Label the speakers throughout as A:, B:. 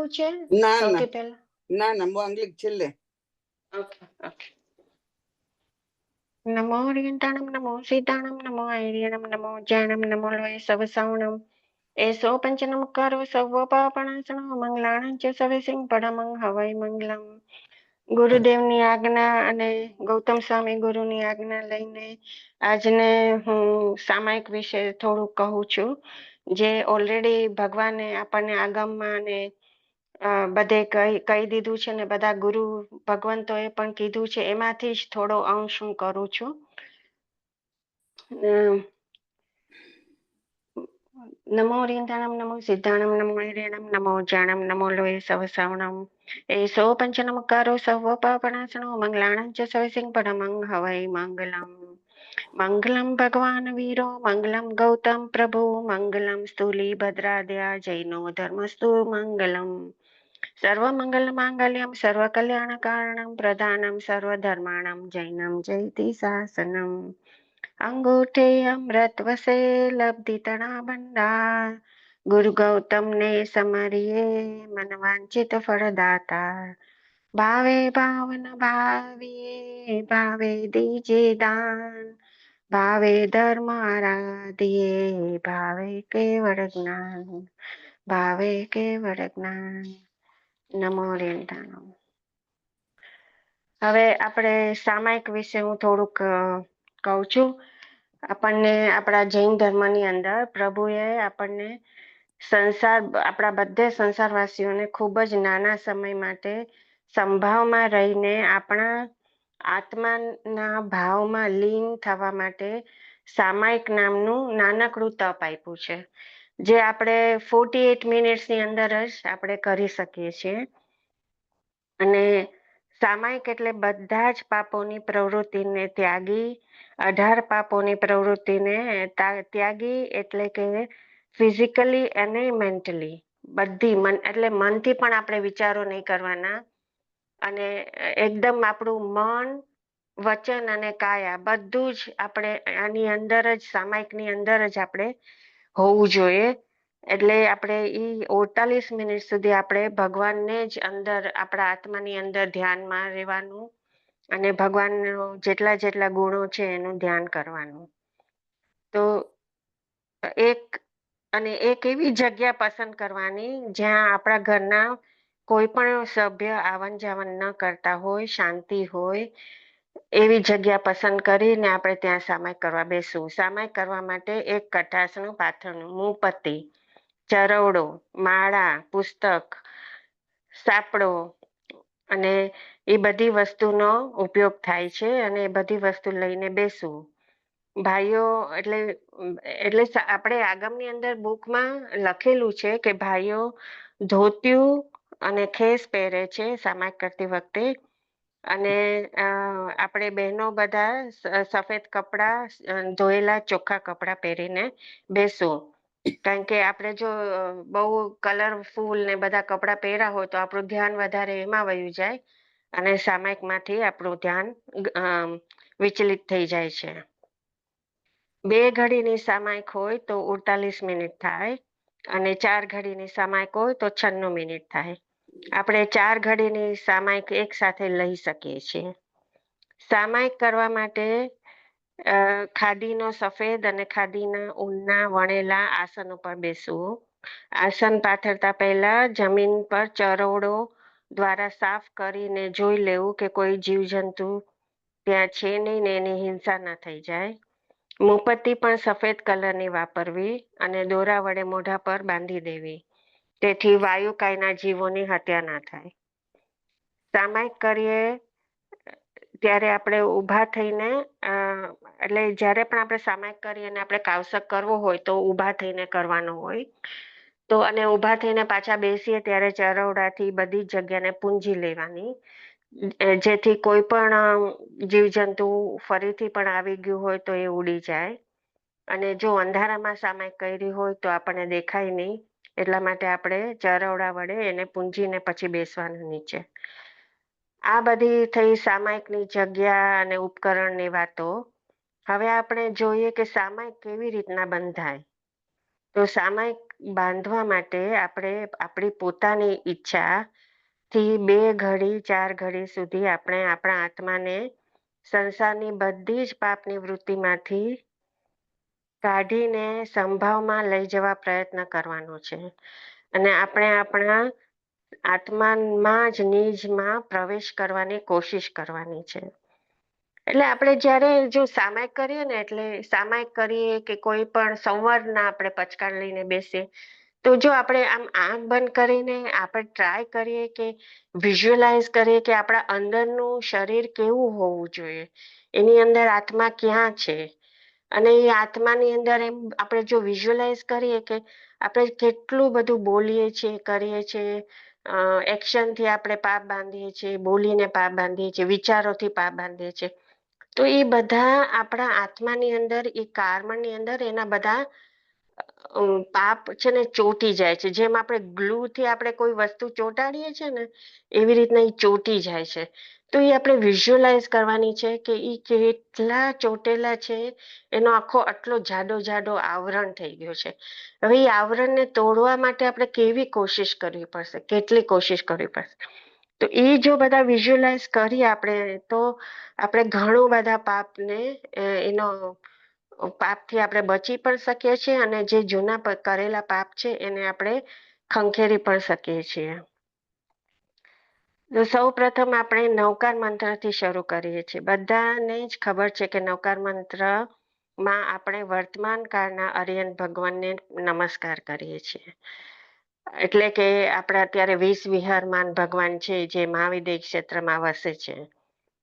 A: કરવું છે
B: ના ના
A: સૌથી પહેલા?
B: ના ના માંગલિક છેલ્લે.
A: Okay okay. નમો ઓરિયન્ટાણમ નમો સીતાણમ નમો આયર્યણમ નમો જ્ઞાનમ નમો લોય સવસાવણમ એસો પંચનમકારો સર્વપાપણાસનો મંગલાણં ચ સવેસિંગ પડમં હવૈ મંગલમ. ગુરુદેવની આજ્ઞા અને ગૌતમ સ્વામી ગુરુની આજ્ઞા લઈને આજને હું સામાયિક વિશે થોડું કહું છું, જે ઓલરેડી ભગવાને આપણને આગમમાં અને બધે કહી દીધું છે ને બધા ગુરુ ભગવંતો એ પણ કીધું છે, એમાંથી જ થોડો અંશ હું કરું છું. નમો ઓરિયન્ટાણમ નમો સિદ્ધાણમ નમો ઐર્યણમ નમો જ્ઞાનમ નમો લોય સવસાવણમ એસો પંચનમકારો સર્વપાપણાસનો મંગલાણં ચ સવેસિંગ પડમં હવૈ મંગલમ. મંગલમ ભગવાન વીરો મંગલમ ગૌતમ પ્રભુ મંગલમ સ્થૂલી ભદ્રાદ્યા જૈનો ધર્મસ્તુ મંગલમ. સર્વમંગલ માંગલ્યમ સર્વકલ્યાણ કારણમ પ્રધાનમ સર્વધર્માણમ જૈનમ જયતિ શાસનમ. અંગૂઠે અમૃત વસે લબ્ધિતણા ભંડાર ગુરુ ગૌતમ ને સમરીએ મન વાંચિત ફળદાતા. ભાવે ભાવન ભાવીએ ભાવે દીજે દાન ભાવે ધર્મ આરાધીએ ભાવે કેવળ જ્ઞાન ભાવે કેવળ જ્ઞાન. નમો ઓરિયન્ટાણમ. હવે આપણે સામાયિક વિશે હું થોડુંક કહું છું. આપણને આપણા જૈન ધર્મની અંદર પ્રભુએ આપણને સંસાર આપણા બધે સંસારવાસીઓને ખૂબ જ નાના સમય માટે સંભાવમાં રહીને આપણા આત્માના ભાવમાં લીન થવા માટે સામાયિક નામનું નાનકડું તપ આપ્યું છે, જે આપણે 48 મિનિટ્સની અંદર જ આપણે કરી શકીએ છીએ. અને સામાયિક એટલે બધા જ પાપોની પ્રવૃત્તિને ત્યાગી, 18 પાપોની પ્રવૃત્તિને ત્યાગી એટલે કે ફિઝિકલી અને મેન્ટલી બધી એટલે મનથી પણ આપણે વિચારો નહીં કરવાના, અને એકદમ આપણું મન વચન અને કાયા બધું જ આપણે આની અંદર જ સામાયિકની અંદર જ આપણે હોવું જોઈએ. એટલે આપણે 48 મિનિટ સુધી આપણે ભગવાનને જ અંદર આપણા આત્માની અંદર ધ્યાનમાં રહેવાનું અને ભગવાનનો જેટલા ગુણો છે એનું ધ્યાન કરવાનું. તો એક એવી જગ્યા પસંદ કરવાની જ્યાં આપણા ઘરના કોઈ પણ સભ્ય આવન જાવન ન કરતા હોય, શાંતિ હોય એવી જગ્યા પસંદ કરીને આપણે ત્યાં સામાયિક કરવા બેસવું. સામાયિક કરવા માટે એક કટાસનું પાથરનું, મુપત્તિ, ચરવડો, માળા, પુસ્તક, સાપડો અને એ બધી વસ્તુનો ઉપયોગ થાય છે, અને એ બધી વસ્તુ લઈને બેસવું. ભાઈઓ એટલે આપણે આગમની અંદર બુકમાં લખેલું છે કે ભાઈઓ ધોતિયું અને ખેસ પહેરે છે સામાયિક કરતી વખતે, અને આપણે બહેનો બધા સફેદ કપડા, ધોયેલા ચોખ્ખા કપડા પહેરીને બેસવું. કારણ કે આપણે જો બહુ કલરફુલ ને બધા કપડા પહેર્યા હોય તો આપણું ધ્યાન વધારે એમાં વયું જાય અને સામાયિકમાંથી આપણું ધ્યાન વિચલિત થઈ જાય છે. 2 ઘડીની સામાયિક હોય તો 48 મિનિટ થાય, અને 4 ઘડીની સામાયિક હોય તો 96 મિનિટ થાય. આપણે 4 ઘડીની સામાયિક એક સાથે લઈ શકીએ છીએ. સામાયિક કરવા માટે ખાદીનો સફેદ અને ખાદીના ઊનના વણેલા આસન ઉપર બેસવું. આસન પાથરતા પહેલા જમીન પર ચરવડો દ્વારા સાફ કરીને જોઈ લેવું કે કોઈ જીવજંતુ ત્યાં છે નહીં ને એની હિંસા ન થઈ જાય. મુપત્તિ પણ સફેદ કલરની વાપરવી અને દોરા વડે મોઢા પર બાંધી દેવી, તેથી વાયુકાયના જીવોની હત્યા ના થાય. સામાયિક કરીએ ત્યારે આપણે ઊભા થઈને એટલે જ્યારે પણ આપણે સામાયિક કરીએ અને આપણે કાવસક કરવો હોય તો ઊભા થઈને કરવાનો હોય. તો અને ઊભા થઈને પાછા બેસીએ ત્યારે ચરવડાથી બધી જ જગ્યાને પૂંજી લેવાની, જેથી કોઈ પણ જીવજંતુ ફરીથી પણ આવી ગયું હોય તો એ ઉડી જાય. અને જો અંધારામાં સામાયિક કરી હોય તો આપણને દેખાય નહીં, એટલા માટે આપણે ચરવડા વડે એને પૂંજીને પછી બેસવાનું નીચે. આ બધી થઈ સામાયિકની જગ્યા અને ઉપકરણની વાતો. હવે આપણે જોઈએ કે સામાયિક કેવી રીતના બંધાય. તો સામાયિક બાંધવા માટે આપણે આપણી પોતાની ઈચ્છાથી 2 ઘડી 4 ઘડી સુધી આપણે આપણા આત્માને સંસારની બધી જ પાપની વૃત્તિમાંથી કાઢીને સંભાવમાં લઈ જવા પ્રયત્ન કરવાનો છે અને આપણે આપણા આત્મામાં જ નિજમાં પ્રવેશ કરવાની કોશિશ કરવાની છે. એટલે આપણે જ્યારે જો સામાયિક કરીએ ને એટલે સામાયિક કરીએ કે કોઈ પણ સંવાદના આપણે પચકાર લઈને બેસીએ તો જો આપણે આમ આંખ બંધ કરીને આપણે ટ્રાય કરીએ કે વિઝ્યુઅલાઇઝ કરીએ કે આપણા અંદરનું શરીર કેવું હોવું જોઈએ, એની અંદર આત્મા ક્યાં છે અને એ આત્માની અંદર એમ આપણે જો વિઝ્યુઅલાઇઝ કરીએ કે આપણે કેટલું બધું બોલીએ છીએ, કરીએ છીએ, એક્શનથી આપણે પાપ બાંધીએ છીએ, બોલીને પાપ બાંધીએ છીએ, વિચારોથી પાપ બાંધીએ છીએ. તો એ બધા આપણા આત્માની અંદર એ કાર્મની અંદર એના બધા પાપ છે ને ચોંટી જાય છે. જેમ આપણે ગ્લુથી આપણે કોઈ વસ્તુ ચોંટાડીએ છીએ ને એવી રીતના એ ચોંટી જાય છે. તો એ આપણે વિઝ્યુઅલાઇઝ કરવાની છે કે એ કેટલા ચોંટેલા છે, એનો આખો આટલો જાડો જાડો આવરણ થઈ ગયો છે. હવે એ આવરણને તોડવા માટે આપણે કેવી કોશિશ કરવી પડશે, કેટલી કોશિશ કરવી પડશે. તો એ જો બધા વિઝ્યુઅલાઇઝ કરીએ આપણે તો આપણે ઘણું બધા પાપને એનો પાપથી આપણે બચી પણ શકીએ છીએ અને જે જૂના કરેલા પાપ છે એને આપણે ખંખેરી પણ શકીએ છીએ. તો સૌ પ્રથમ આપણે નવકાર મંત્રથી શરૂ કરીએ છીએ. બધાને જ ખબર છે કે નવકાર મંત્રમાં આપણે વર્તમાન કાળના અરિયન ભગવાનને નમસ્કાર કરીએ છીએ. એટલે કે આપણા અત્યારે 20 વિહારમાન ભગવાન છે જે મહાવિદ્ય ક્ષેત્રમાં વસે છે.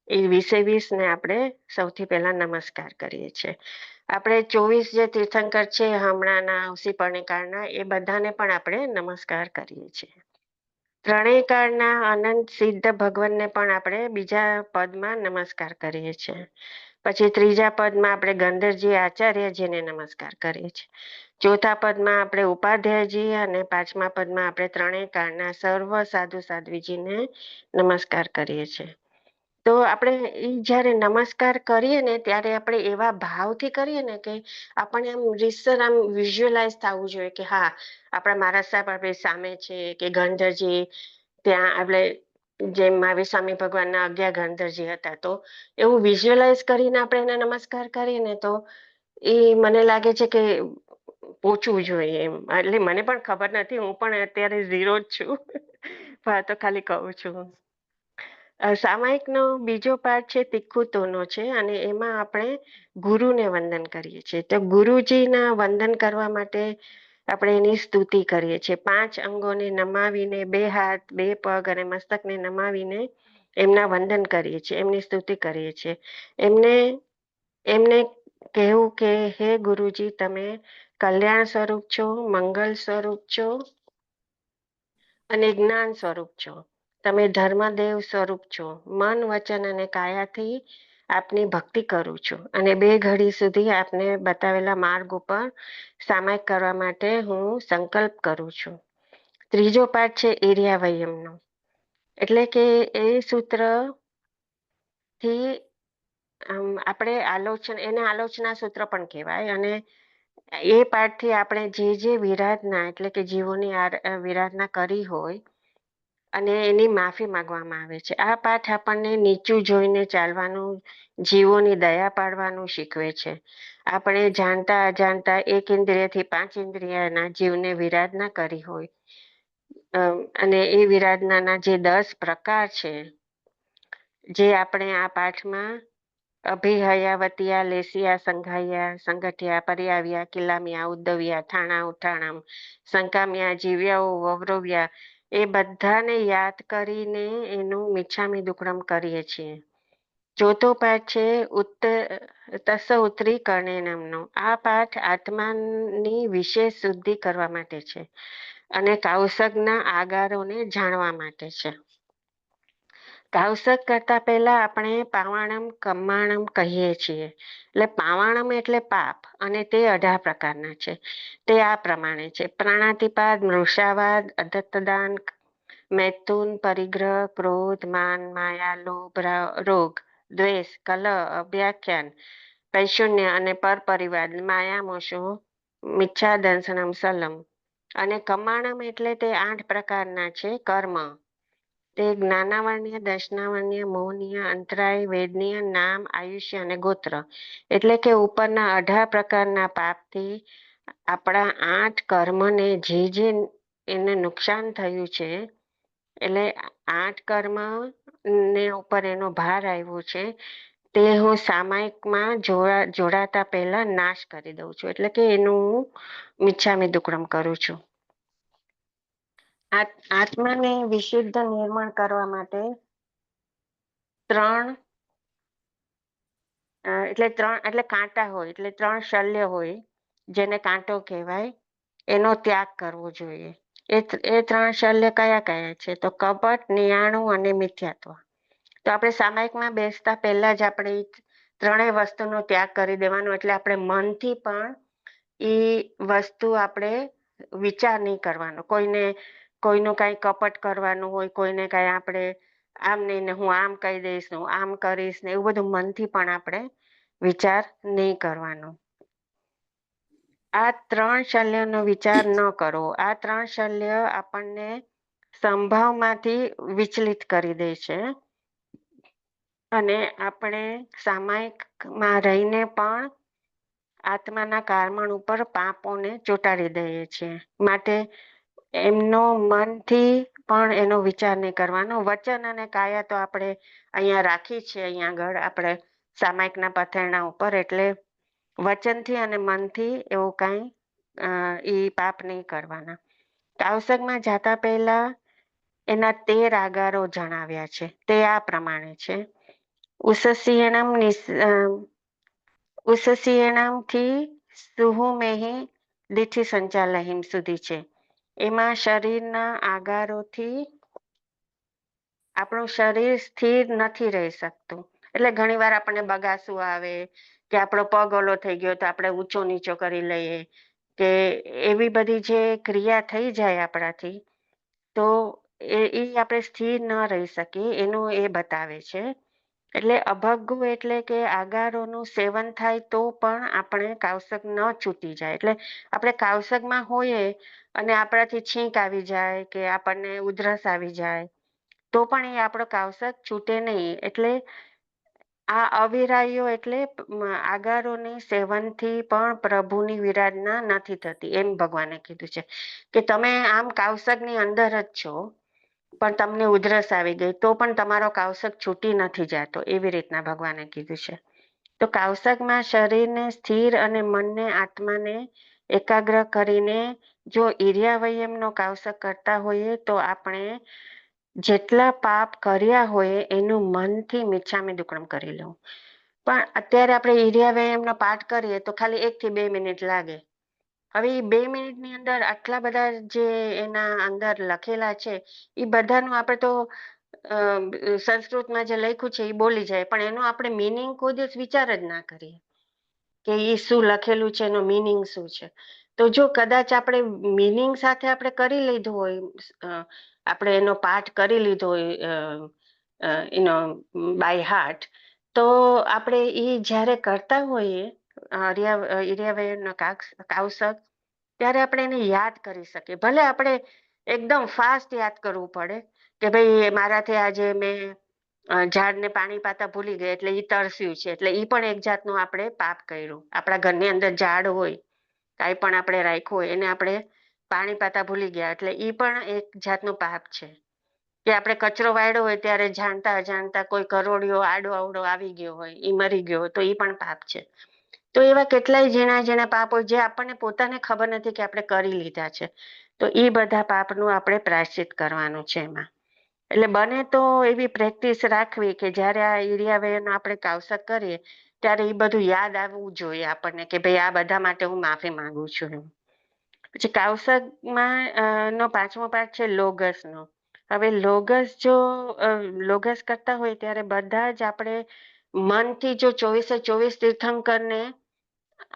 A: એ 20 ને આપણે સૌથી પહેલા નમસ્કાર કરીએ છીએ. આપણે 24 જે તીર્થંકર છે હમણાંના અવસી પરણિકાળના એ બધાને પણ આપણે નમસ્કાર કરીએ છીએ. ત્રણેય કાળના અનંત સિદ્ધ ભગવાનને પણ આપણે બીજા પદમાં નમસ્કાર કરીએ છીએ. પછી ત્રીજા પદમાં આપણે ગંધર્જી આચાર્યજીને નમસ્કાર કરીએ છીએ. ચોથા પદમાં આપણે ઉપાધ્યાયજી અને પાંચમા પદમાં આપણે ત્રણેય કાળના સર્વ સાધુ સાધ્વીજીને નમસ્કાર કરીએ છીએ. તો આપણે એ જ્યારે નમસ્કાર કરીએ ને ત્યારે આપણે એવા ભાવથી કરીએ ને કે આપણને આમ રીસર આમ વિઝ્યુઅલાઇઝ થવું જોઈએ કે હા આપણા મહારાજ સાહેબ આપણી સામે છે કે ગંધર્જી ત્યાં આપણે જેમ મહાવીર સ્વામી ભગવાનના 11 ગંધર્જી હતા તો એવું વિઝ્યુઅલાઇઝ કરીને આપણે એને નમસ્કાર કરીએ ને તો એ મને લાગે છે કે પૂછવું જોઈએ એમ. એટલે મને પણ ખબર નથી, હું પણ અત્યારે ઝીરો જ છું તો ખાલી કહું છું. સામાયિકનો બીજો પાઠ છે તિખુતોનો છે અને એમાં આપણે ગુરુને વંદન કરીએ છીએ. તો ગુરુજીના વંદન કરવા માટે આપણે એની સ્તુતિ કરીએ છીએ. 5 અંગોને નમાવીને 2 હાથ 2 પગ અને મસ્તકને નમાવીને એમના વંદન કરીએ છીએ, એમની સ્તુતિ કરીએ છીએ. એમને કહેવું કે હે ગુરુજી તમે કલ્યાણ સ્વરૂપ છો, મંગલ સ્વરૂપ છો અને જ્ઞાન સ્વરૂપ છો. તમે ધર્મદેવ સ્વરૂપ છો. મન, વચન અને કાયાથી આપની ભક્તિ કરું છું અને 2 ઘડી સુધી આપને બતાવેલા માર્ગ ઉપર સામાયિક કરવા માટે હું સંકલ્પ કરું છું. ત્રીજો પાઠ છે એર્યાવયમનો. એટલે કે એ સૂત્રથી આપણે એને આલોચના સૂત્ર પણ કહેવાય અને એ પાઠથી આપણે જે વિરાધના એટલે કે જીવોની વિરાધના કરી હોય અને એની માફી માંગવામાં આવે છે. આ પાઠ આપણને નીચું જોઈને ચાલવાનું, જીવોની દયા પાડવાનું શીખવે છે. આપણે જાણતા અજાણતા 1 ઇન્દ્રિયથી 5 ઇન્દ્રિયના જીવને વિરાધના કરી હોય અને એ વિરાધનાના જે 10 પ્રકાર છે જે આપણે આ પાઠમાં અભિહયાવતિયા, લેસિયા, સંઘાયા, સંગઠિયા, પર્યાવ્યા, કિલામિયા, ઉદ્દવ્યા, થાણા, ઉઠાણામ, સંકામ્યા, જીવ્યાઓ, વવરવ્યા એ બધાને યાદ કરીને એનું મિચ્છામી દુક્કડમ કરીએ છીએ. ચોથો પાઠ છે તસ ઉત્તરી કર્ણેનમનો. આ પાઠ આત્માની વિશેષ શુદ્ધિ કરવા માટે છે અને કૌશકના આગારોને જાણવા માટે છે. કૌશક કરતા પહેલા આપણે પાવાણમ કમ્માણમ કહીએ છીએ. એટલે પાવાણમ એટલે પાપ અને તે 18 પ્રકારના છે. તે આ પ્રમાણે છે: પ્રાણાતિપાત, મૃષાવાદ, અધત્તદાન, મૈથુન, પરિગ્રહ, ક્રોધ, માન, માયા, લોભ, રોગ, દ્વેષ, કલહ, અભ્યાખ્યાન, પૈશુન્ય અને પરપરિવાદ, માયા, મોશો, મિચ્છા દંશનમ, સલમ અને કમાણમ એટલે તે 8 પ્રકારના છે કર્મ. તે જ્ઞાનાવર્ણ્ય, દર્શનાવર્ણ્ય, મૌનીય, અંતરાય, વેદનીય, નામ, આયુષ્ય અને ગોત્ર. એટલે કે ઉપરના 18 પ્રકારના પાપથી આપણા 8 કર્મને જે એને નુકસાન થયું છે, એટલે 8 કર્મ ને ઉપર એનો ભાર આવ્યો છે, તે હું સામાયિકમાં જોડાતા પહેલા નાશ કરી દઉં છું. એટલે કે એનું હું મિચ્છામી દુક્કડમ કરું છું. આત્માને વિશુદ્ધ નિર્માણ કરવા માટે ત્રણ એટલે કાંટા હોય, એટલે 3 શલ્ય હોય, જેને કાંટો કહેવાય, એનો ત્યાગ કરવો જોઈએ. એ 3 શલ્ય કયા કયા છે? તો કપટ, નિયાણું અને મિથ્યાત્વ. તો આપણે સામાયિકમાં બેસતા પહેલા જ આપણે ત્રણેય વસ્તુનો ત્યાગ કરી દેવાનો. એટલે આપણે મનથી પણ એ વસ્તુ આપણે વિચાર નહીં કરવાનો. કોઈનું કાંઈ કપટ કરવાનું હોય, કોઈને કાંઈ આપણે આમ નહીં ને હું આમ કહી દઈશ ને હું આમ કરીશ ને એવું બધું મનથી પણ આપણે વિચાર નહીં કરવાનો. આ 3 શલ્યનો વિચાર ન કરો. આ 3 શલ્ય આપણને સંભાવમાંથી વિચલિત કરી દે છે અને આપણે સામાયિકમાં રહીને પણ આત્માના કારમણ ઉપર પાપોને ચોંટાડી દઈએ છીએ. માટે એમનો મનથી પણ એનો વિચાર નહીં કરવાનો. વચન અને કાયા તો આપણે અહીંયા રાખી છે, અહીંયા આગળ આપણે સામાયિકના પથરણા ઉપર. એટલે વચનથી અને મનથી એવું કાંઈ એ પાપ નહીં કરવાના. કાવસગમાં જતા પહેલા એના 13 આગારો જણાવ્યા છે. તે આ પ્રમાણે છે: ઉસસીયણમથી સુહુમેહી દીઠી સંચાલહીમ સુધી છે. એમાં શરીરના આગારોથી આપણું શરીર સ્થિર નથી રહી શકતું. એટલે ઘણી વાર આપણને બગાસું આવે કે આપણો પગ ઓલો થઈ ગયો તો આપણે ઊંચો નીચો કરી લઈએ, કે એવી બધી જે ક્રિયા થઈ જાય આપણાથી, તો એ આપણે સ્થિર ન રહી શકીએ, એનું એ બતાવે છે. એટલે અભગ્ગુ એટલે કે આગારોનું સેવન થાય તો પણ આપણે કાવસગ ન છૂટી જાય. એટલે આપણે કાવસગમાં હોઈએ અને આપણાથી છીંક આવી જાય કે આપણને ઉધરસ આવી જાય તો પણ એ આપણો કાવસગ છૂટે નહીં. એટલે આ અવિરાઈઓ એટલે આગારોની સેવનથી પણ પ્રભુની વિરાધના નથી થતી, એમ ભગવાને કીધું છે. કે તમે આમ કાવસગની અંદર જ છો પણ તમને ઉધરસ આવી ગઈ તો પણ તમારો કાવસગ છૂટી નથી જતો, એવી રીતના ભગવાને કીધું છે. તો કાવસગમાં શરીરને સ્થિર અને મનને આત્માને એકાગ્ર કરીને જો ઈર્યાવયમનો કાવસગ કરતા હોઈએ તો આપણે જેટલા પાપ કર્યા હોય એનું મનથી મિચ્છામી દુક્કડમ કરી લેવું. પણ અત્યારે આપણે ઈર્યાવયમનો પાઠ કરીએ તો ખાલી 1 થી 2 મિનિટ લાગે. હવે એ 2 મિનિટની અંદર આટલા બધા જે એના અંદર લખેલા છે એ બધાનું આપણે તો સંસ્કૃતમાં જે લખ્યું છે એ બોલી જાય, પણ એનો આપણે મિનિંગ કોઈ દિવસ વિચાર જ ના કરીએ કે એ શું લખેલું છે, એનો મિનિંગ શું છે. તો જો કદાચ આપણે મિનિંગ સાથે આપણે કરી લીધું હોય, આપણે એનો પાઠ કરી લીધો હોય એનો બાય હાર્ટ, તો આપણે એ જ્યારે કરતા હોઈએ ઈર્યાવયમનો કાવસગ, ત્યારે આપણે એને યાદ કરી શકીએ. ભલે આપણે એકદમ ફાસ્ટ યાદ કરવું પડે કે ભાઈ મારાથી આજે મેં ઝાડને પાણી પાતા ભૂલી ગઈ એટલે એ તરસ્યું છે, એટલે એ પણ એક જાતનું આપણે પાપ કર્યું. આપણા ઘરની અંદર ઝાડ હોય, કાંઈ પણ આપણે રાખ્યું હોય, એને આપણે પાણી પાતા ભૂલી ગયા એટલે એ પણ એક જાતનું પાપ છે. કે આપણે કચરો વાળ્યો હોય ત્યારે જાણતા અજાણતા કોઈ કરોડિયો આડો અવડો આવી ગયો હોય, એ મરી ગયો હોય તો એ પણ પાપ છે. તો એવા કેટલાય ઝીણા પાપ હોય જે આપણને પોતાને ખબર નથી કે આપણે કરી લીધા છે. તો એ બધા પાપનું આપણે પ્રાયશ્ચિત કરવાનું છે એમાં. એટલે બને તો એવી પ્રેક્ટિસ રાખવી કે જ્યારે આ ઈર્યાવયમનો આપણે કાવસગ કરીએ ત્યારે એ બધું યાદ આવવું જોઈએ આપણને કે ભાઈ આ બધા માટે હું માફી માંગુ છું. પછી કાવસગમાં નો 5મો પાઠ છે લોગસનો. હવે લોગસ કરતા હોય ત્યારે બધા જ આપણે મનથી જો 24 તીર્થંકરને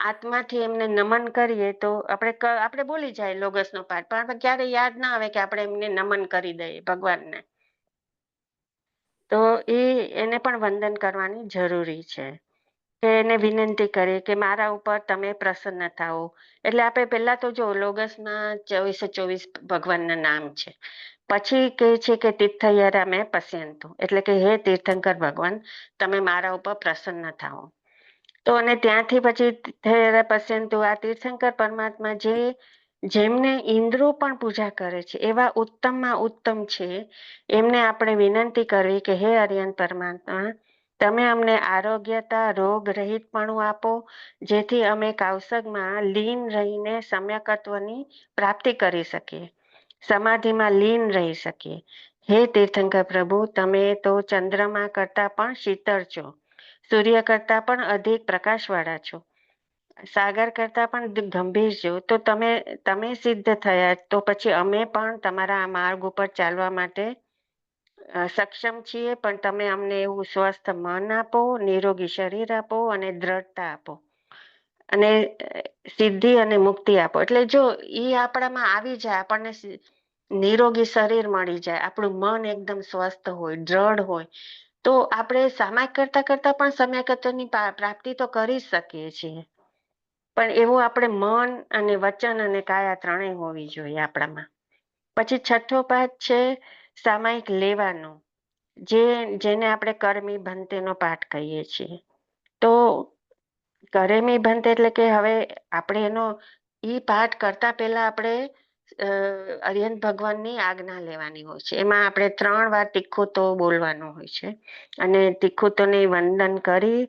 A: આત્માથી એમને નમન કરીએ તો આપણે બોલી જાય લોગસનો પાઠ, પણ આપણે ક્યારે યાદ ના આવે કે આપણે એમને નમન કરી દઈએ ભગવાનને. તો એને પણ વંદન કરવાની જરૂરી છે. કે એને વિનંતી કરી કે મારા ઉપર તમે પ્રસન્ન થાઓ. એટલે આપણે પહેલા તો જો લોગસમાં 24 ભગવાનના નામ છે. પછી કે છે કે તીર્થયરા પશ્યંતુ, એટલે કે હે તીર્થંકર ભગવાન, તમે મારા ઉપર પ્રસન્ન થાઓ. તો અને ત્યાંથી પછી તીર્થયરા પશ્યંતુ, આ તીર્થંકર પરમાત્મા જેમને ઇન્દ્રો પણ પૂજા કરે છે એવા ઉત્તમમાં ઉત્તમ છે, એમને આપણે વિનંતી કરવી કે હે અરિયન પરમાત્મા, તમે અમને આરોગ્યતા, રોગ રહિતપણું આપો, જેથી અમે કૌશગમાં લીન રહીને સમ્યકત્વની પ્રાપ્તિ કરી શકીએ, સમાધિમાં લીન રહી શકીએ. હે તીર્થંકર પ્રભુ, તમે તો ચંદ્રમા કરતા પણ શીતળ છો, સૂર્ય કરતા પણ અધિક પ્રકાશવાળા છો, સાગર કરતા પણ ગંભીર છો. તો તમે સિદ્ધ થયા, તો પછી અમે પણ તમારા આ માર્ગ ઉપર ચાલવા માટે સક્ષમ છીએ, પણ તમે અમને એવું સ્વસ્થ મન આપો, નિરોગી શરીર આપો અને દ્રઢતા આપો અને સિદ્ધિ અને મુક્તિ આપો. એટલે જો એ આપણામાં આવી જાય, આપણને નિરોગી શરીર મળી જાય, આપણું મન એકદમ સ્વસ્થ હોય, દ્રઢ હોય, તો આપણે સામાયિક કરતા કરતા પણ સમ્યકત્વની પ્રાપ્તિ તો કરી જ શકીએ છીએ. પણ એવું આપણે મન અને વચન અને કાયા ત્રણેય હોવી જોઈએ આપણામાં. પછી છઠ્ઠો પાઠ છે સામાયિક લેવાનો, જેને આપણે કરમી ભંતેનો પાઠ કહીએ છીએ. તો કરમી ભંત એટલે કે હવે આપણે એનો પાઠ કરતા પહેલા આપણે અરિહંત ભગવાનની આજ્ઞા લેવાની હોય છે. એમાં આપણે 3 વાર તીખુતો બોલવાનું હોય છે અને તીખુતોને વંદન કરી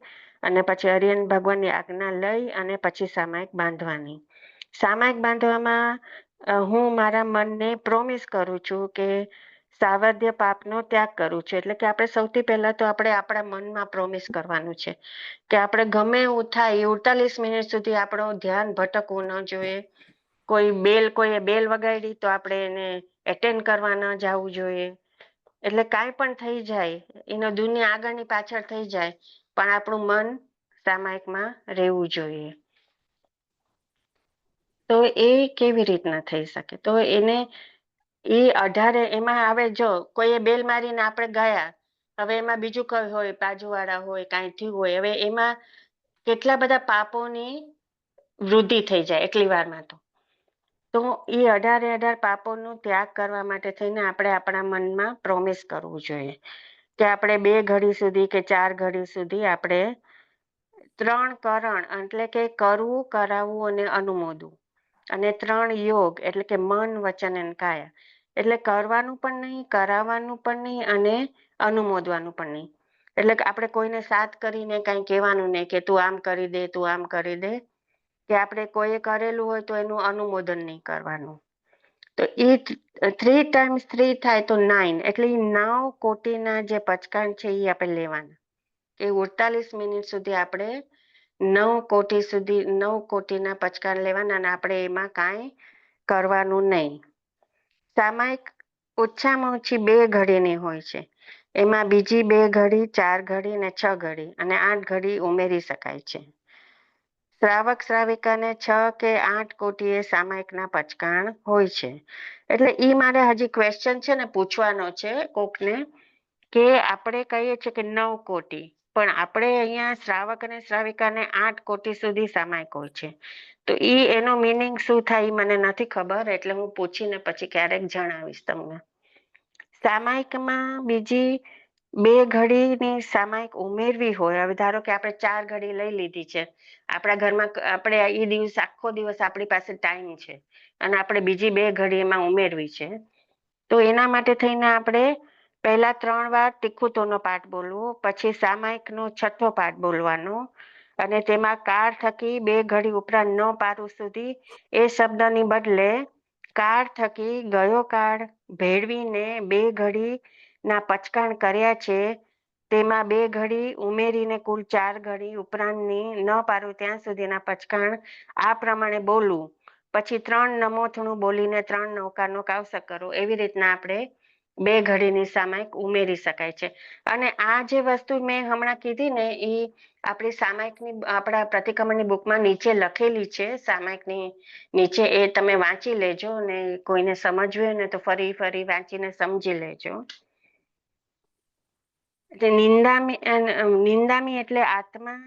A: અને પછી અરિહંત ભગવાનની આજ્ઞા લઈ અને પછી સામાયિક બાંધવાની. સામાયિક બાંધવામાં હું મારા મનને પ્રોમિસ કરું છું કે સાવધ્ય પાપનો ત્યાગ કરું છું. એટલે કે આપણે સૌથી પહેલા તો આપણે આપણા મનમાં પ્રોમિસ કરવાનું છે કે આપણે ગમે એવું થાય 48 મિનિટ સુધી આપણું ધ્યાન ભટકવું ન જોઈએ. કોઈએ બેલ વગાડી તો આપણે એને એટેન્ડ કરવા ન જવું જોઈએ. એટલે કાંઈ પણ થઈ જાય, એનો દુનિયા આગળની પાછળ થઈ જાય, પણ આપણું મન સામાયિકમાં રહેવું જોઈએ. તો એ કેવી રીતના થઈ શકે? તો એને 18 એમાં આવે, જો કોઈએ બેલ મારીને આપણે ગયા, હવે એમાં બીજું કઈ હોય, બાજુવાળા હોય, કાંઈ થયું હોય, હવે એમાં કેટલા બધા પાપોની વૃદ્ધિ થઈ જાય એટલી વારમાં. તો એ 18 પાપોનો ત્યાગ કરવા માટે થઈને આપણે આપણા મનમાં પ્રોમિસ કરવું જોઈએ કે આપણે 2 ઘડી સુધી કે 4 ઘડી સુધી આપણે 3 કરણ, એટલે કે કરવું, કરાવવું અને અનુમોદવું, અને 3 યોગ, એટલે કે મન, વચન અને કાયા. એટલે કરવાનું પણ નહીં, કરાવવાનું પણ નહીં અને અનુમોદવાનું પણ નહીં. એટલે કે આપણે કોઈને સાથ કરીને કઈ કહેવાનું નહીં કે તું આમ કરી દે, તું આમ કરી દે, કે આપણે કોઈએ કરેલું હોય તો એનું અનુમોદન નહીં કરવાનું. તો એ 3 × 3 થાય તો 9, એટલે 9 કોટીના જે પચકાણ છે એ આપણે લેવાના. કે 48 મિનિટ સુધી આપણે 9 કોટીના પચકાણ લેવાના અને આપણે એમાં કાંઈ કરવાનું નહીં. સામાયિક ઓછામાં ઓછી 2 ઘડીની હોય છે. એમાં બીજી 2 ઘડી, 4 ઘડી અને 6 ઘડી અને 8 ઘડી ઉમેરી શકાય છે. શ્રાવક શ્રાવિકાને 6 કે 8 કોટીએ સામાયિકના પચકાણ હોય છે. એટલે મારે હજી ક્વેશ્ચન છે ને પૂછવાનો છે કોકને, કે આપણે કહીએ છીએ કે 9 કોટી, પણ આપણે અહીંયા શ્રાવક અને શ્રાવિકાને 8 કોટી સુધી સામાયિક હોય છે. તો એનો મિનિંગ શું થાય મને નથી ખબર, એટલે હું પૂછીને પછી ક્યારેક જણાવીશ તમને. સામાયિકમાં બીજી 2 ઘડીની સામાયિક ઉમેરવી હોય, હવે ધારો કે આપણે 4 ઘડી લઈ લીધી છે, આપણા ઘરમાં આપણે આખો દિવસ આપણી પાસે ટાઈમ છે અને આપણે બીજી 2 ઘડી એમાં ઉમેરવી છે, તો એના માટે થઈને આપણે પહેલા 3 વાર તીખુતોનો પાઠ બોલવો, પછી સામાયિકનો 6થો પાઠ બોલવાનો અને તેમાં કાર થકી 2 ઘડી ઉપરાંત ન પારું સુધી એ શબ્દની બદલે કાળ થકી ગયો કાળ ભેળવીને 2 ઘડી ના પચકાણ કર્યા છે, તેમાં 2 ઘડી ઉમેરીને કુલ 4 ઘડી ઉપરાંતની ન પારું ત્યાં સુધીના પચકાણ આ પ્રમાણે બોલવું. પછી 3 નમોથણું બોલીને 3 નૌકાનો કાવસક કરો. એવી રીતના આપણે 2 ઘડીની સામાયિક ઉમેરી શકાય છે. અને આ જે વસ્તુ મેં હમણાં કીધી ને, એ આપણી સામાયિકની, આપણા પ્રતિક્રમણની બુકમાં નીચે લખેલી છે. સામાયિકની નીચે એ તમે વાંચી લેજો, અને કોઈને સમજવું હોય ને તો ફરી ફરી વાંચીને સમજી લેજો. એટલે નિંદામી એટલે આત્મા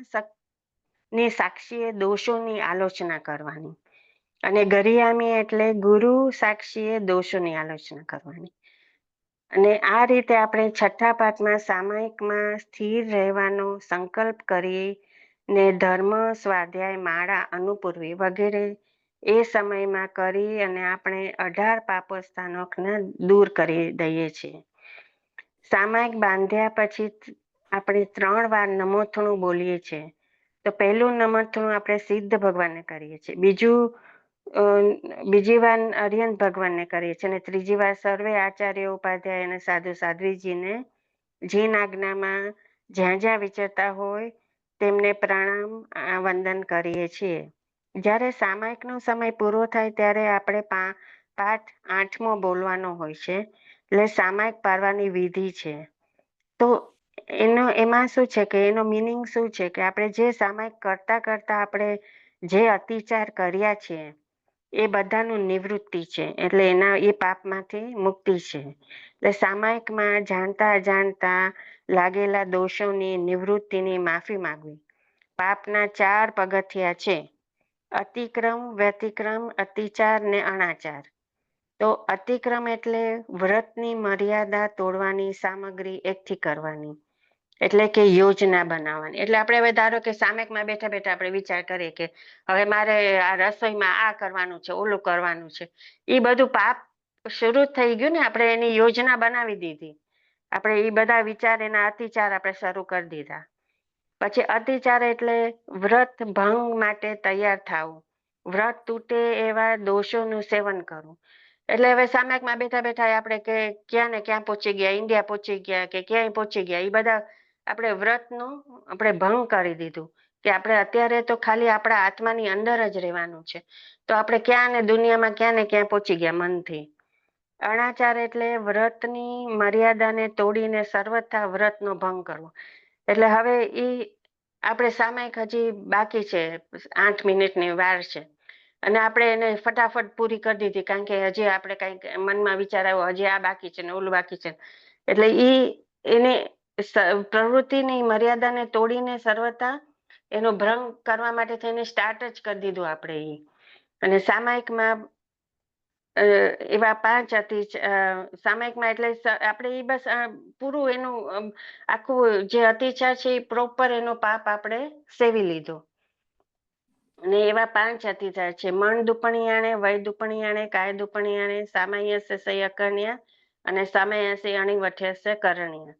A: ની સાક્ષીએ દોષોની આલોચના કરવાની, અને ગરિયામી એટલે ગુરુ સાક્ષીએ દોષોની આલોચના કરવાની. અને આ રીતે આપણે છઠ્ઠા પાઠમાં સામાયિકમાં સ્થિર રહેવાનો સંકલ્પ કરી ને ધર્મ, સ્વાધ્યાય, માળા, અનુપૂર્વી વગેરે એ સમયમાં કરી અને આપણે 18 પાપોત્થાનોને દૂર કરી દઈએ છીએ. સામાયિક બાંધ્યા પછી આપણે 3 વાર નમોથણું બોલીએ છીએ. તો પહેલું નમોથણું આપણે સિદ્ધ ભગવાનને કરીએ છીએ, બીજી વાર અરિહંત ભગવાનને કરીએ છીએ, અને ત્રીજી વાર સર્વે આચાર્ય, ઉપાધ્યાય અને સાધુ સાધ્વીજીને જીન આજ્ઞામાં જ્યાં જ્યાં વિચરતા હોય તેમને પ્રણામ વંદન કરીએ છીએ. જ્યારે સામાયિકનો સમય પૂરો થાય ત્યારે આપણે પાઠ 8મો બોલવાનો હોય છે. એટલે સામાયિક પાડવાની વિધિ છે. તો એમાં શું છે કે એનો મિનિંગ શું છે કે આપણે જે સામાયિક કરતા કરતા આપણે જે અત્યાચાર કર્યા છે એ બધાનું નિવૃત્તિ છે, એટલે એ પાપમાંથી મુક્તિ છે. એટલે સામાયિકમાં જાણતા અજાણતા લાગેલા દોષોની નિવૃત્તિની માફી માંગવી. પાપના 4 પગથિયા છે: અતિક્રમ, વ્યતિક્રમ, અતિચાર ને અનાચાર. તો અતિક્રમ એટલે વ્રતની મર્યાદા તોડવાની સામગ્રી એકઠી કરવાની, એટલે કે યોજના બનાવવાની. એટલે આપણે હવે ધારો કે સામાયિકમાં બેઠા બેઠા આપણે વિચાર કરીએ કે હવે મારે આ રસોઈમાં આ કરવાનું છે, ઓલું કરવાનું છે, એ બધું પાપ શરૂ થઈ ગયું ને. આપણે એની યોજના બનાવી દીધી, આપણે એ બધા વિચાર, એના અતિચાર આપણે શરૂ કરી દીધા. પછી અતિચાર એટલે વ્રત ભંગ માટે તૈયાર થવું, વ્રત તૂટે એવા દોષોનું સેવન કરવું. એટલે હવે સામાયિકમાં બેઠા બેઠા આપણે કે ક્યાં ને ક્યાં પહોંચી ગયા, ઇન્ડિયા પહોંચી ગયા કે ક્યાંય પહોંચી ગયા, એ બધા આપણે વ્રતનું આપણે ભંગ કરી દીધું કે આપણે અત્યારે તો ખાલી આપણા આત્માની અંદર જ રહેવાનું છે. તો આપણે ક્યાં ને દુનિયામાં ક્યાં ને ક્યાં પહોંચી ગયા મનથી. અનાચાર એટલે વ્રતની મર્યાદાને તોડીને સર્વથા વ્રતનો ભંગ કરવો. એટલે હવે આપણે સામાયિક હજી બાકી છે, 8 મિનિટની વાર છે, અને આપણે એને ફટાફટ પૂરી કરી દીધી, કારણ કે હજી આપણે કંઈક મનમાં વિચાર આવ્યો, હજી આ બાકી છે ને ઓલું બાકી છે. એટલે એને પ્રવૃત્તિની મર્યાદાને તોડીને સર્વથા એનો ભંગ કરવા માટે થઈને સ્ટાર્ટ જ કરી દીધું આપણે. અને સામાયિકમાં એવા 5 સામાયિકમાં એટલે આપણે એ બસ પૂરું એનું આખું જે અતિચાર છે એ પ્રોપર એનો પાપ આપણે સેવી લીધો. અને એવા 5 અતિચાર છે: મન દુપણિયાણે, વય દુપણિયાણે, કાય દુપણિયાણે, સામાયસ્ય સય અકરણ્ય અને સામાયસ્ય અણિવઠ્યસ્ય કરણ્ય.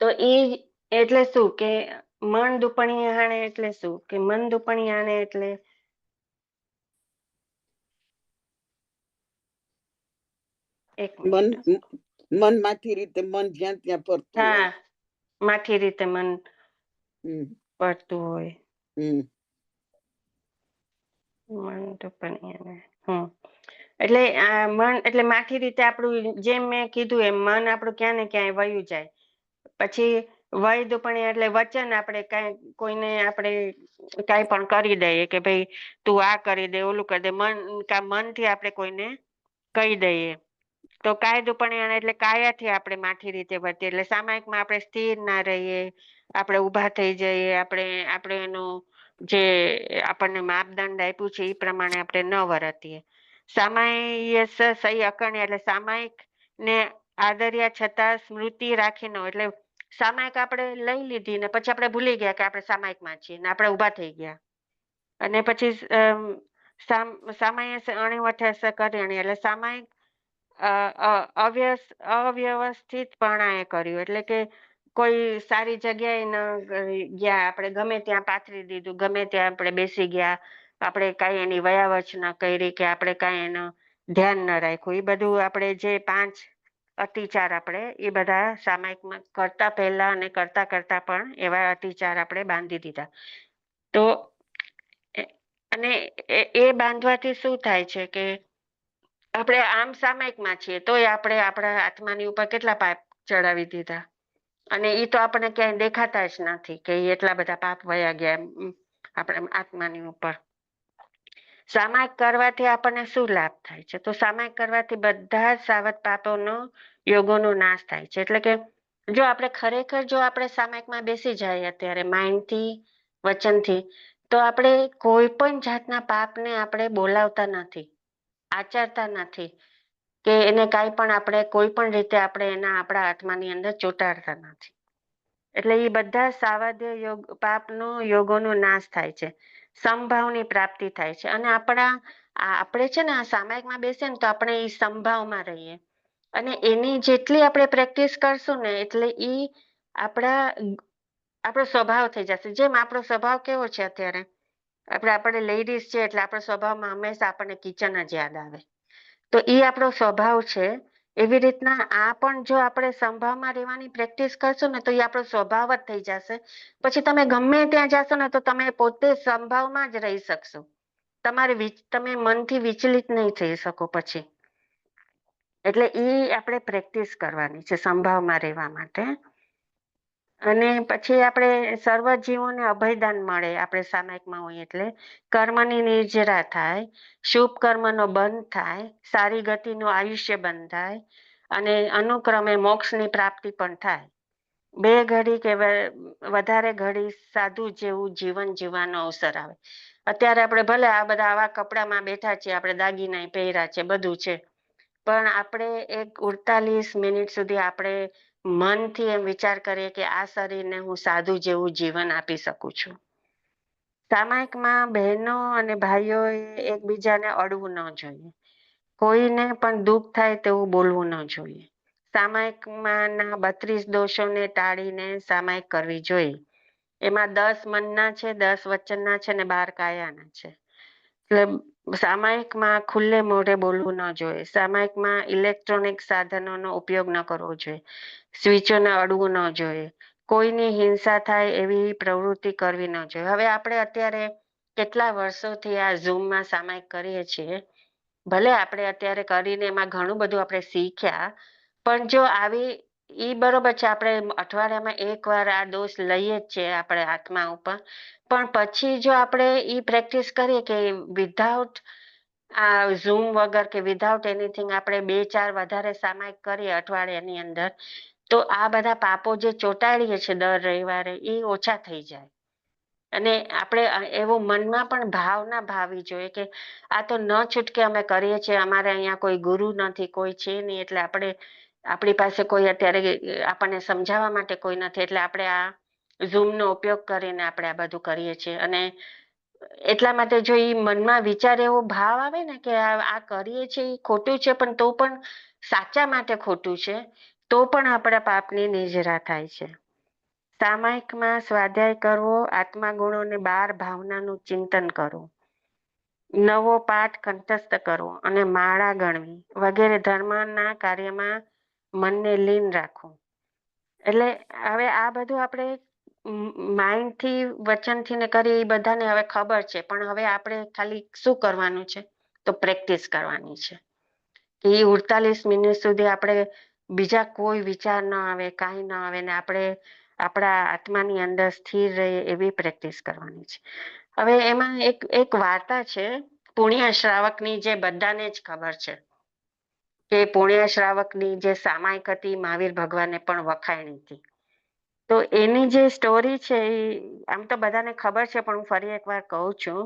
A: તો એટલે શું કે મન દુપણિયાણે એટલે શું કે મન દુપણિયાણે એટલે
B: મન મન માથી રીતે મન જ્યાં ત્યાં ફરતું હોય.
A: માઠી રીતે મન પડતું હોય. મન દુપણિયાણે એટલે મન એટલે માઠી રીતે આપણું, જેમ મેં કીધું એમ, મન આપણું ક્યાં ને ક્યાંય વયું જાય. પછી વય દુપણિયા એટલે વચન, આપણે કોઈને આપણે કાંઈ પણ કરી દઈએ કે ભાઈ તું આ કરી દે, ઓલું કરી દે, મનથી આપણે કોઈને કહી દઈએ. તો કાય દુપણિયાણે એટલે કાયાથી આપણે માઠી રીતે વર્તીએ. એટલે સામાયિકમાં આપણે સ્થિર ના રહીએ, આપણે ઊભા થઈ જઈએ, આપણે એનું જે આપણને માપદંડ આપ્યું છે એ પ્રમાણે આપણે ન વર્તીએ. સામાયસ્ય સહી અકરણ્ય એટલે સામાયિક ને આદર્યા છતાં સ્મૃતિ રાખીને, એટલે સામાયિક આપણે લઈ લીધી ને પછી આપણે ભૂલી ગયા કે આપણે સામાયિકમાં છીએ ને આપણે ઊભા થઈ ગયા. અને પછી સામાયસ્ય અણિવઠ્યસ્ય કરણ્ય એટલે સામાયિક અવ્યવસ્થિતપણાએ કર્યું. એટલે કે કોઈ સારી જગ્યાએ ન ગયા, આપણે ગમે ત્યાં પાથરી દીધું, ગમે ત્યાં આપણે બેસી ગયા, આપણે કાંઈ એની વયાવચ ન કરી કે આપણે કાંઈ એનું ધ્યાન ન રાખ્યું. એ બધું આપણે જે 5 અતિચાર આપણે એ બધા સામાયિકમાં કરતા પહેલા અને કરતા કરતા પણ એવા અતિચાર આપણે બાંધી દીધા. તો અને એ બાંધવાથી શું થાય છે કે આપણે આમ સામાયિકમાં છીએ તોય આપણે આપણા આત્માની ઉપર કેટલા પાપ ચડાવી દીધા, અને એ તો આપણને ક્યાંય દેખાતા જ નથી કે એટલા બધા પાપ વયા ગયા આપણે આત્માની ઉપર. સામાયિક કરવાથી આપણને શું લાભ થાય છે? તો સામાયિક કરવાથી બધા જ સાવધ પાપોનો, યોગોનો નાશ થાય છે. એટલે કે જો આપણે ખરેખર જો આપણે સામાયિકમાં બેસી જાય અત્યારે માઇન્ડથી, વચનથી, તો આપણે કોઈ પણ જાતના પાપને આપણે બોલાવતા નથી, આચરતા નથી, કે એને કાંઈ પણ આપણે કોઈ પણ રીતે આપણે એના આપણા આત્માની અંદર ચોંટાડતા નથી. એટલે એ બધા સાવાદ્ય યોગ પાપનો યોગોનો નાશ થાય છે, સમભાવની પ્રાપ્તિ થાય છે. અને આપણે છે ને આ સામાયિકમાં બેસીએ ને તો આપણે એ સમભાવમાં રહીએ, અને એની જેટલી આપણે પ્રેક્ટિસ કરશું ને એટલે એ આપણો સ્વભાવ થઈ જશે. જેમ આપણો સ્વભાવ કેવો છે અત્યારે, આપણે લેડીઝ છે એટલે આપણો સ્વભાવમાં હંમેશા આપણને કિચન જ યાદ આવે, તો એ આપણો સ્વભાવ છે. એવી રીતના આ પણ જો આપણે સંભાવમાં રહેવાની પ્રેક્ટિસ કરશું ને તો એ આપણો સ્વભાવ જ થઈ જશે. પછી તમે ગમે ત્યાં જશો ને તો તમે પોતે સંભાવમાં જ રહી શકશો, તમે મનથી વિચલિત નહીં થઈ શકો પછી. એટલે એ આપણે પ્રેક્ટિસ કરવાની છે સંભાવમાં રહેવા માટે. અને પછી આપણે સર્વ જીવોને અભયદાન મળે. આપણે સામાયિકમાં હોય એટલે કર્મની નિર્જરા થાય, શુભ કર્મનો બંધ થાય, સારી ગતિનું આયુષ્ય બંધ થાય, અને અનુક્રમે મોક્ષની પ્રાપ્તિ પણ થાય. 2 ઘડી કે વધારે ઘડી સાધુ જેવું જીવન જીવવાનો અવસર આવે. અત્યારે આપણે ભલે આ બધા આવા કપડામાં બેઠા છીએ, આપણે દાગીના પહેર્યા છે, બધું છે, પણ આપણે 48 મિનિટ સુધી આપણે મનથી એમ વિચાર કરીએ કે આ શરીરને હું સાધુ જેવું જીવન આપી શકું છું. સામાયિકમાં બહેનો અને ભાઈઓએ એકબીજાને અડવું ન જોઈએ, કોઈને પણ દુઃખ થાય તેવું બોલવું ન જોઈએ. સામાયિકમાં 32 દોષોને ટાળીને સામાયિક કરવી જોઈએ. એમાં 10 મનના છે, 10 વચનના છે અને 12 કાયાના છે. એટલે સામાયિકમાં ખુલ્લે મોઢે બોલવું ન જોઈએ. સામાયિકમાં ઇલેક્ટ્રોનિક સાધનોનો ઉપયોગ ન કરવો જોઈએ, સ્વિચોને અડવું ન જોઈએ, કોઈની હિંસા થાય એવી પ્રવૃત્તિ કરવી ન જોઈએ. હવે આપણે અત્યારે કેટલા વર્ષોથી આ ઝૂમમાં સામાયિક કરીએ છીએ, ભલે આપણે અત્યારે કરીને એમાં ઘણું બધું આપણે શીખ્યા, પણ જો ઈ બરોબર છે, આપણે અઠવાડિયામાં 1 વાર આ દોષ લઈએ જ છે આપણે આત્મા ઉપર, પણ પછી જો આપણે ઈ પ્રેક્ટિસ કરીએ કે વિધાઉટ આ ઝૂમ વગર કે વિધાઉટ એનીથિંગ આપણે 2-4 વધારે સામાયિક કરીએ અઠવાડિયાની અંદર, તો આ બધા પાપો જે ચોંટાડીએ છીએ દર રવિવારે એ ઓછા થઈ જાય. અને આપણે એવો મનમાં પણ ભાવના ભાવવી જોઈએ કે આ તો ન છૂટકે અમે કરીએ છીએ, અમારે અહીંયા કોઈ ગુરુ નથી, કોઈ છે નહીં, એટલે આપણી પાસે કોઈ અત્યારે આપણને સમજાવવા માટે કોઈ નથી, એટલે આપણે આ ઝૂમનો ઉપયોગ કરીને આપણે આ બધું કરીએ છીએ. અને એટલા માટે જો એ મનમાં વિચાર એવો ભાવ આવે ને કે આ કરીએ છીએ એ ખોટું છે, પણ તો પણ સાચા માટે ખોટું છે, તો પણ આપણા પાપની નિર્જરા થાય છે. સામાયિકમાં સ્વાધ્યાય કરવો, આત્મા ગુણોને 12 ભાવનાનું ચિંતન કરવું, નવો પાઠ કંઠસ્થ કરવો અને માળા ગણવી વગેરે ધર્મના કાર્યમાં મનને લીન રાખવું. એટલે હવે આ બધું આપણે માઇન્ડથી વચનથી ને કરીએ એ બધાને હવે ખબર છે, પણ હવે આપણે ખાલી શું કરવાનું છે, તો પ્રેક્ટિસ કરવાની છે કે એ 48 મિનિટ સુધી આપણે બીજા કોઈ વિચાર ન આવે, કાંઈ ન આવે, ને આપણે આપણા આત્માની અંદર સ્થિર રહે એવી પ્રેક્ટિસ કરવાની છે. હવે એમાં એક વાર્તા છે પુણ્ય શ્રાવકની, જે બધાને જ ખબર છે કે પુણ્ય શ્રાવકની જે સામાયિક હતી મહાવીર ભગવાને પણ વખાણી હતી. તો એની જે સ્ટોરી છે એ આમ તો બધાને ખબર છે, પણ હું ફરી એકવાર કહું છું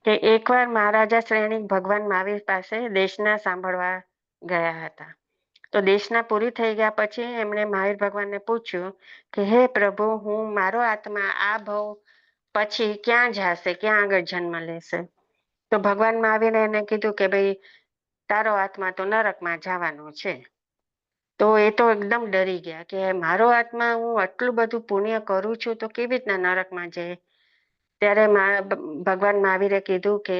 A: કે એકવાર મહારાજા શ્રેણીક ભગવાન મહાવીર પાસે દેશના સાંભળવા ગયા હતા. તો દેશના પૂરી થઈ ગયા પછી એમણે મહાવીર ભગવાનને પૂછ્યું કે હે પ્રભુ, હું મારો આત્મા આ ભવ પછી ક્યાં જશે, ક્યાં આગળ જન્મ લેશે? તો ભગવાન મહાવીરે એને કીધું કે ભાઈ, તારો આત્મા તો નરકમાં જવાનો છે. તો એ તો એકદમ ડરી ગયા કે મારો આત્મા, હું આટલું બધું પુણ્ય કરું છું તો કેવી રીતના નરકમાં જાય? ત્યારે ભગવાન મહાવીરે કીધું કે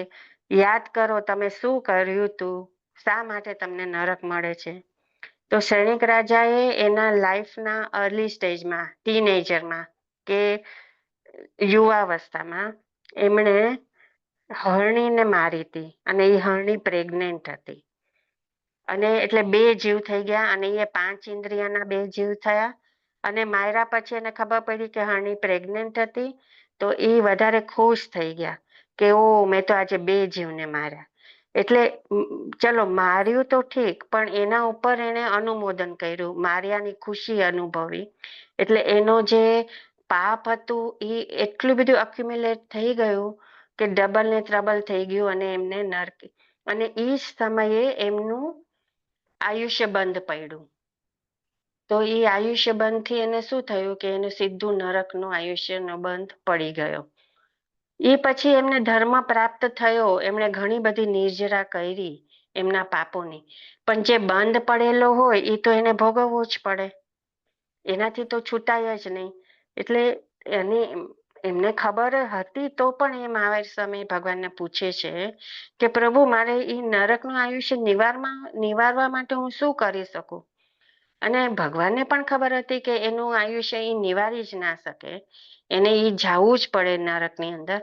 A: યાદ કરો તમે શું કર્યું તું, શા માટે તમને નરક મળે છે? તો સૈનિક રાજાએ એના લાઈફના અર્લી સ્ટેજમાં, ટીનેજરમાં કે યુવાવસ્થામાં એમણે હરણીને મારી હતી, અને એ હરણી પ્રેગ્નેન્ટ હતી. અને એટલે 2 જીવ થઈ ગયા, અને એ 5 ઇન્દ્રિયના 2 જીવ થયા. અને માર્યા પછી એને ખબર પડી કે હરણી પ્રેગ્નેન્ટ હતી, તો એ વધારે ખુશ થઈ ગયા કે ઓ, મેં તો આજે 2 જીવને માર્યા. એટલે ચલો માર્યું તો ઠીક, પણ એના ઉપર એને અનુમોદન કર્યું, માર્યાની ખુશી અનુભવી. એટલે એનો જે પાપ હતું એ એટલું બધું અક્યુમ્યુલેટ થઈ ગયું કે ડબલ ને ત્રબલ થઈ ગયું અને એમને નરક, અને એ જ સમયે એમનું આયુષ્ય બંધ પડ્યું. તો એ આયુષ્ય બંધ થી એને શું થયું કે એનું સીધું નરકનું આયુષ્યનો બંધ પડી ગયો. એ પછી એમને ધર્મ પ્રાપ્ત થયો, એમણે ઘણી બધી નિર્જરા કરી એમના પાપોની, પણ જે બંધ પડેલો હોય એ તો એને ભોગવવો જ પડે, એનાથી તો છૂટાય જ નહીં. એટલે એમને ખબર હતી તો પણ એ મહાવીર સ્વામી ભગવાનને પૂછે છે કે પ્રભુ મારે એ નરકનું આયુષ્ય નિવારવા માટે હું શું કરી શકું? અને ભગવાનને પણ ખબર હતી કે એનું આયુષ્ય એ નિવારી જ ના શકે, એને એ જવું જ પડે નરકની અંદર.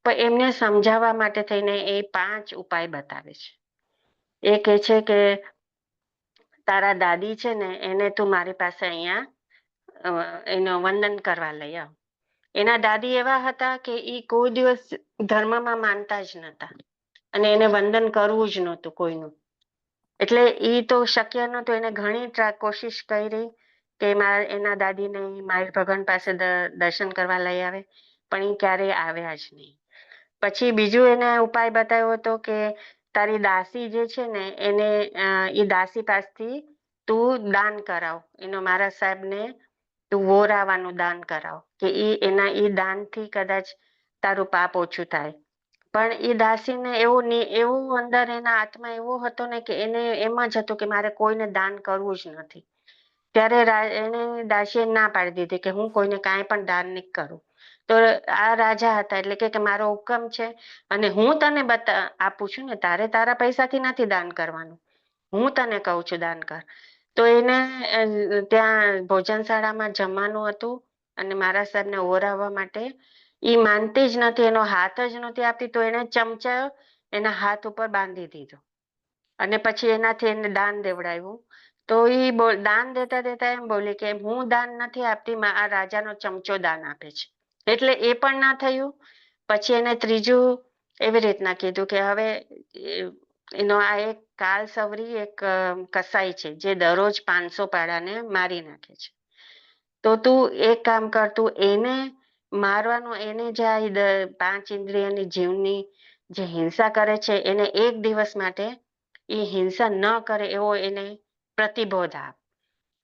A: પણ એમને સમજાવવા માટે થઈને એ 5 ઉપાય બતાવે છે. એ કહે છે કે તારા દાદી છે ને એને તું મારી પાસે અહીંયા એનો વંદન કરવા લઈ આવ. એના દાદી એવા હતા કે એ કોઈ દિવસ ધર્મમાં માનતા જ નતા, અને એને વંદન કરવું જ નહોતું કોઈનું. એટલે એ તો શક્ય નહોતું. એને ઘણી કોશિશ કરી કે એના દાદીને મહાવીર ભગવાન પાસે દર્શન કરવા લઈ આવે, પણ એ ક્યારેય આવ્યા જ નહીં. પછી બીજું એને ઉપાય બતાવ્યો હતો કે તારી દાસી જે છે ને એને એ દાસી પાસેથી તું દાન કરાવ, એનો મારા સાહેબને તું વોરાવાનું દાન કરાવ, કે એના દાનથી કદાચ તારું પાપ ઓછું થાય. પણ એ દાસીને એવું અંદર એના આત્મા એવો હતો ને કે એને એમ જ હતું કે મારે કોઈને દાન કરવું જ નથી. ત્યારે એને દાસીએ ના પાડી દીધી કે હું કોઈને કાંઈ પણ દાન નહીં કરું. તો આ રાજા હતા એટલે કે મારો હુકમ છે અને હું તને આપું છું ને, તારે તારા પૈસાથી નથી દાન કરવાનું, હું તને કહું છું દાન કર. તો એને ત્યાં ભોજનશાળામાં જમવાનું હતું અને મારા સાહેબને ઓરાવવા માટે એ માનતી જ નથી, એનો હાથ જ નથી આપતી, તો એને ચમચા એના હાથ ઉપર બાંધી દીધો અને પછી એનાથી એને દાન દેવડાવ્યું. તો એ દાન દેતા દેતા એમ બોલી કે હું દાન નથી આપતી, આ રાજાનો ચમચો દાન આપે છે. એટલે એ પણ ના થયું. પછી એને ત્રીજું એવી રીતના કીધું કે હવે એનો આ એક કાલ સવરી એક કસાઈ છે જે દરરોજ 500 પાડાને મારી નાખે છે. તો તું એક કામ કર, તું એને મારવાનું, એને જે 5 ઇન્દ્રિયની જીવની જે હિંસા કરે છે એને એક દિવસ માટે એ હિંસા ન કરે એવો એને પ્રતિબોધ આપ.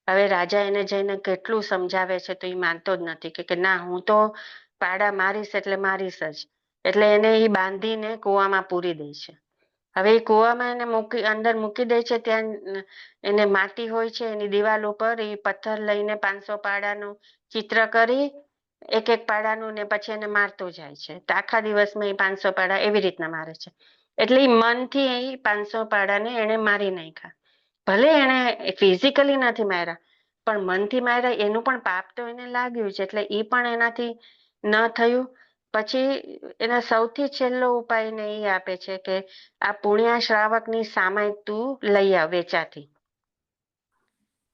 A: હવે રાજા એને જઈને કેટલું સમજાવે છે તો એ માનતો જ નથી કે ના, હું તો પાડા મારીશ એટલે મારીશ જ. એટલે એને એ બાંધીને કૂવામાં પૂરી દે છે. હવે એ કૂવામાં એને અંદર મૂકી દે છે. ત્યાં એને માટી હોય છે, એની દિવાલ ઉપર એ પથ્થર લઈને 500 પાડાનું ચિત્ર કરી એક એક પાડાનું, ને પછી એને મારતો જાય છે. તો આખા દિવસમાં એ 500 પાડા એવી રીતના મારે છે. એટલે એ મનથી એ 500 પાડાને એને મારી નાખ્યા. ભલે એને ફિઝિકલી નથી માર્યા, પણ મનથી માર્યા, એનું પણ પાપ તો એને લાગ્યું છે, એટલે એ પણ એનાથી ન થયું. પછી એના સૌથી છેલ્લો ઉપાય ને એ આપે છે કે આ પુણ્ય શ્રાવકની સામાયિક તું લઈ આવ વેચાથી.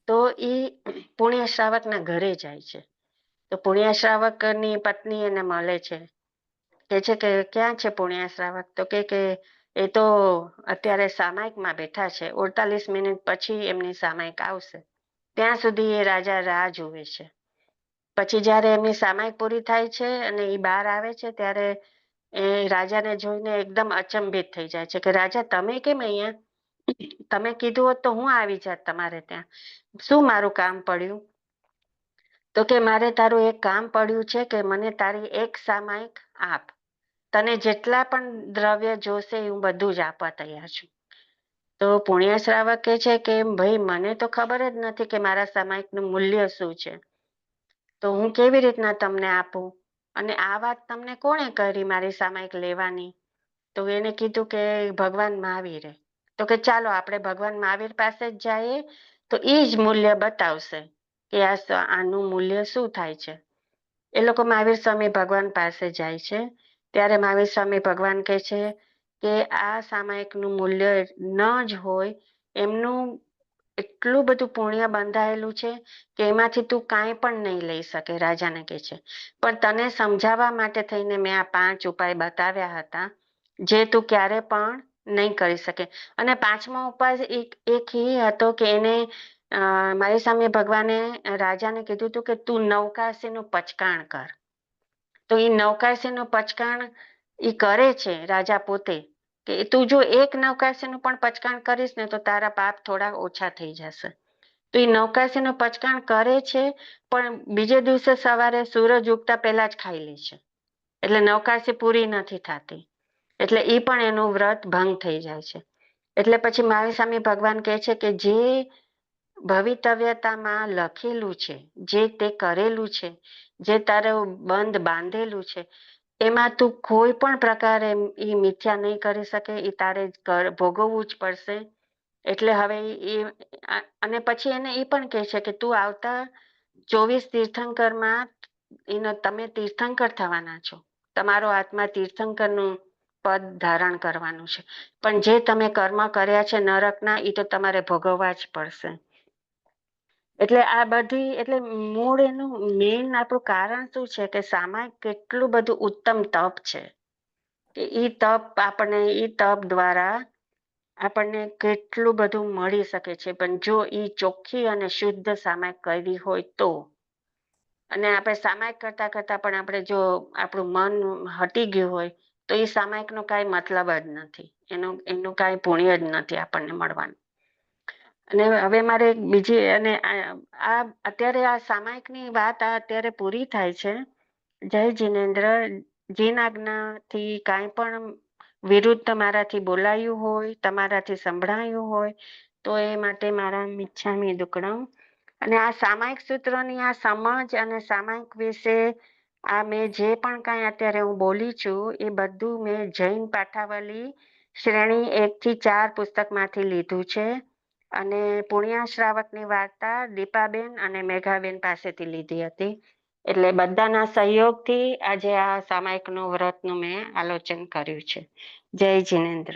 A: તો એ પુણ્ય શ્રાવકના ઘરે જાય છે. તો પુણ્ય શ્રાવકની પત્ની એને મળે છે, કે છે કે ક્યાં છે પુણ્ય શ્રાવક? તો કે એ તો અત્યારે સામાયિકમાં બેઠા છે, 48 મિનિટ પછી એમની સામાયિક આવશે, ત્યાં સુધી એ રાજા રાહ જુએ છે. પછી જયારે એમની સામાયિક પૂરી થાય છે અને એ બહાર આવે છે ત્યારે એ રાજાને જોઈને એકદમ અચંભિત થઈ જાય છે કે રાજા તમે કેમ અહીંયા? તમે કીધું હોત તો હું આવી જાત તમારે ત્યાં, શું મારું કામ પડ્યું? તો કે મારે તારું એક કામ પડ્યું છે કે મને તારી એક સામાયિક આપ, તને જેટલા પણ દ્રવ્ય જોશે હું બધું જ આપવા તૈયાર છું. તો પુણ્ય શ્રાવક કહે છે કે ભાઈ મને તો ખબર જ નથી કે મારા સામાયિકનું મૂલ્ય શું છે, તો હું કેવી રીતના તમને આપું? અને આ વાત તમને કોણે કરી મારી સામાયિક લેવાની? તો એને કીધું કે ભગવાન મહાવીરે. તો કે ચાલો આપણે ભગવાન મહાવીર પાસે જ જઈએ, તો એ જ મૂલ્ય બતાવશે કે આનું મૂલ્ય શું થાય છે. એ લોકો મહાવીર સ્વામી ભગવાન પાસે જાય છે. ત્યારે મહાવીર સ્વામી ભગવાન કહે છે કે આ સામાયિકનું મૂલ્ય ન જ હોય, એમનું એટલું બધું પુણ્ય બંધાયેલું છે કે એમાંથી તું કાંઈ પણ નહીં લઈ શકે, રાજાને કહે છે. પણ તને સમજાવવા માટે થઈને મેં આ 5 ઉપાય બતાવ્યા હતા, જે તું ક્યારે પણ નહીં કરી શકે. અને 5મો ઉપાય એક એ હતો કે એને મારી સામે ભગવાને રાજાને કીધું હતું કે તું નવકાશીનું પચકાણ કર. તો એ નવકાશીનું પચકાણ એ કરે છે રાજા પોતે, કે તું જો એક નવકાશીનું પણ પચકાણ કરીશ ને તો તારા પાપ થોડા ઓછા થઈ જશે. તો એ નવકાશીનું પચકાણ કરે છે, પણ બીજે દિવસે સવારે સૂરજ ઉગતા પહેલા જ ખાઈ લે છે, એટલે નવકાશી પૂરી નથી થતી, એટલે એ પણ એનું વ્રત ભંગ થઈ જાય છે. એટલે પછી મારી સામે ભગવાન કહે છે કે જે ભવિતવ્યતામાં લખેલું છે, જે તે કરેલું છે, જે તારે બંધ બાંધેલું છે, એમાં તું કોઈ પણ પ્રકારે એ મિથ્યા નહીં કરી શકે, એ તારે ભોગવવું જ પડશે. એટલે હવે એ અને પછી એને એ પણ કહે છે કે તું આવતા 24 તીર્થંકરમાં તમે તીર્થંકર થવાના છો, તમારો આત્મા તીર્થંકરનું પદ ધારણ કરવાનું છે, પણ જે તમે કર્મ કર્યા છે નરકના, એ તો તમારે ભોગવવા જ પડશે. એટલે આ બધી, એટલે મૂળ એનું મેઇન આપણું કારણ શું છે કે સામાયિક કેટલું બધું ઉત્તમ તપ છે, કે ઈ તપ આપણને, ઈ તપ દ્વારા આપણને કેટલું બધું મળી શકે છે. પણ જો ઈ ચોખ્ખી અને શુદ્ધ સામાયિક કરી હોય તો, અને આપણે સામાયિક કરતા કરતા પણ આપણે જો આપણું મન હટી ગયું હોય તો એ સામાયિકનો કાંઈ મતલબ જ નથી, એનું કાંઈ પુણ્ય જ નથી આપણને મળવાનું. અને હવે મારે બીજી, અને આ અત્યારે આ સામાયિકની વાત અત્યારે પૂરી થાય છે. જય જિનેન્દ્ર. જીન આજ્ઞાથી કાંઈ પણ વિરુદ્ધ મારાથી બોલાયું હોય, તમારાથી સંભળાયું હોય તો એ માટે મારા મિચ્છામી દુક્કડમ. અને આ સામાયિક સૂત્રોની આ સમજ અને સામાયિક વિશે આ મેં જે પણ કાંઈ અત્યારે હું બોલી છું એ બધું મેં જૈન પાઠાવલી શ્રેણી 1 થી 4 પુસ્તકમાંથી લીધું છે, અને પુણ્યા શ્રાવકની વાર્તા દીપાબેન અને મેઘાબેન પાસેથી લીધી હતી. એટલે બધાના સહયોગથી આજે આ સામાયિકનું વ્રતનું મેં આલોચન કર્યું છે. જય જિનેન્દ્ર.